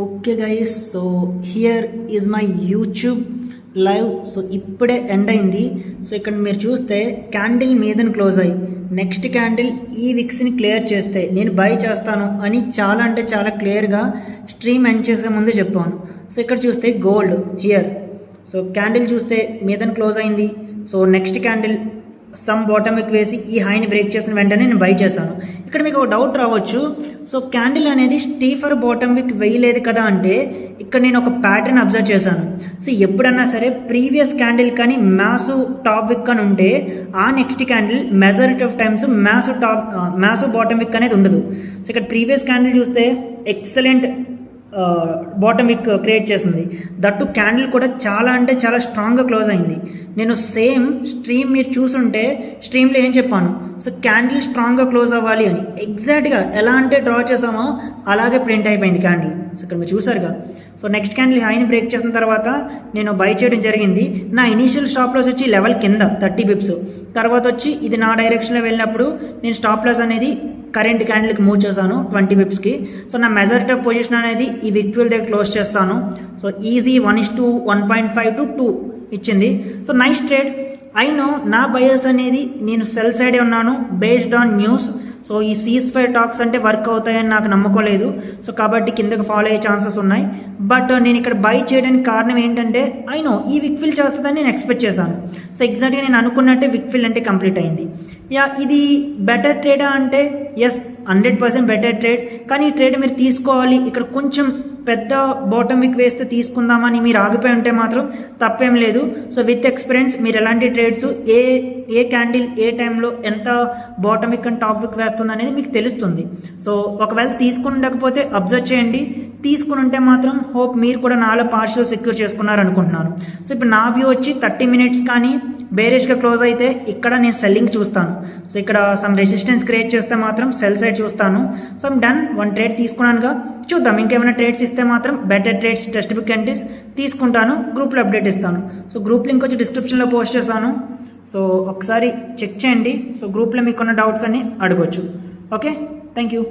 Okay guys, so here is my YouTube live. So ఇప్పుడే end అయింది. So ఇక్కడ మీరు చూస్తే క్యాండిల్ మీదని క్లోజ్ అయ్యి నెక్స్ట్ క్యాండిల్ ఈ విక్స్ని క్లియర్ చేస్తే నేను బై చేస్తాను అని చాలా అంటే చాలా క్లియర్గా స్ట్రీమ్ ఎండ్ చేసే ముందు చెప్పాను. సో ఇక్కడ చూస్తే గోల్డ్ హియర్, సో క్యాండిల్ చూస్తే మీదని క్లోజ్ అయింది. So next candle some bottom విక్ వేసి ఈ హైని బ్రేక్ చేసిన వెంటనే నేను బై చేశాను. ఇక్కడ మీకు ఒక డౌట్ రావచ్చు, సో క్యాండిల్ అనేది స్టీఫర్ బాటమ్ విక్ వేయలేదు కదా అంటే ఇక్కడ నేను ఒక ప్యాటర్న్ అబ్జర్వ్ చేశాను. సో ఎప్పుడన్నా సరే ప్రీవియస్ క్యాండిల్ కానీ మ్యాసు టాప్ విక్ అని ఉంటే ఆ next candle majority of times maths bottom విక్ అనేది ఉండదు. సో ఇక్కడ ప్రీవియస్ క్యాండిల్ చూస్తే ఎక్సలెంట్ బాటమ్ విక్ క్రియేట్ చేసింది. దట్టు క్యాండిల్ కూడా చాలా అంటే చాలా స్ట్రాంగ్గా క్లోజ్ అయింది. నేను సేమ్ స్ట్రీమ్ మీరు చూసుంటే స్ట్రీమ్లో ఏం చెప్పాను, సో క్యాండిల్ స్ట్రాంగ్గా క్లోజ్ అవ్వాలి అని ఎగ్జాక్ట్గా ఎలా అంటే డ్రా చేసామో అలాగే ప్రింట్ అయిపోయింది క్యాండిల్. సో ఇక్కడ మీరు చూసారుగా. సో నెక్స్ట్ క్యాండిల్ హైని బ్రేక్ చేసిన తర్వాత నేను బై చేయడం జరిగింది. నా ఇనీషియల్ స్టాప్ లాస్ వచ్చి లెవెల్ కింద 30 బిప్స్, తర్వాత వచ్చి ఇది నా డైరెక్షన్లో వెళ్ళినప్పుడు నేను స్టాప్ లాస్ అనేది కరెంట్ క్యాండిల్కి మూవ్ చేశాను 20 బిప్స్కి. సో నా మెజారిటీ ఆఫ్ పొజిషన్ అనేది ఈ విక్విల్ దగ్గర క్లోజ్ చేస్తాను. సో ఈజీ 1:1.5 to 2 ఇచ్చింది. So nice trade. I know నా బయస్ అనేది నేను సెల్ సైడే ఉన్నాను బేస్డ్ ఆన్ న్యూస్. సో ఈ సీజ్-ఫైర్ టాక్స్ అంటే వర్క్ అవుతాయని నాకు నమ్మకం లేదు. సో కాబట్టి కిందకి ఫాలో అయ్యే ఛాన్సెస్ ఉన్నాయి. బట్ నేను ఇక్కడ బై చేయడానికి కారణం ఏంటంటే ఐ నో ఈ విక్ఫిల్ చేస్తుందని నేను ఎక్స్పెక్ట్ చేశాను. సో ఎగ్జాక్ట్గా నేను అనుకున్నట్టే విక్ఫిల్ అంటే కంప్లీట్ అయింది. ఇది బెటర్ ట్రేడా అంటే ఎస్, 100% బెటర్ ట్రేడ్. కానీ ఈ ట్రేడ్ మీరు తీసుకోవాలి, ఇక్కడ కొంచెం పెద్ద బాటమ్ విక్ వేస్తే తీసుకుందామని మీరు ఆగిపోయి ఉంటే మాత్రం తప్పేం లేదు. సో విత్ ఎక్స్పీరియన్స్ మీరు ఎలాంటి ట్రేడ్స్ ఏ క్యాండిల్ ఏ టైంలో ఎంత బాటమ్ విక్ అండ్ టాప్ విక్ వేస్తుంది అనేది మీకు తెలుస్తుంది. సో ఒకవేళ తీసుకుండకపోతే అబ్జర్వ్ చేయండి, తీసుకుని ఉంటే మాత్రం హోప్ మీరు కూడా నాలో పార్షియల్ సెక్యూర్ చేసుకున్నారు అనుకుంటున్నాను. సో ఇప్పుడు నా వ్యూ వచ్చి 30 మినిట్స్ కానీ బేరిష్గా క్లోజ్ అయితే ఇక్కడ నేను సెల్లింగ్ చూస్తాను. సో ఇక్కడ సమ్ రెసిస్టెన్స్ క్రియేట్ చేస్తే మాత్రం సెల్ సైడ్ చూస్తాను. సో ఐమ్ డన్, 1 ట్రేడ్ తీసుకున్నానుగా, చూద్దాం ఇంకేమైనా ట్రేడ్స్ ఇస్తే మాత్రం better trades test book entries తీసుకుంటాను, గ్రూప్లో అప్డేట్ ఇస్తాను. సో గ్రూప్ లింక్ వచ్చి డిస్క్రిప్షన్లో పోస్ట్ చేశాను. సో ఒకసారి చెక్ చేయండి. సో గ్రూప్లో మీకున్న డౌట్స్ అన్ని అడగొచ్చు. Okay, thank you.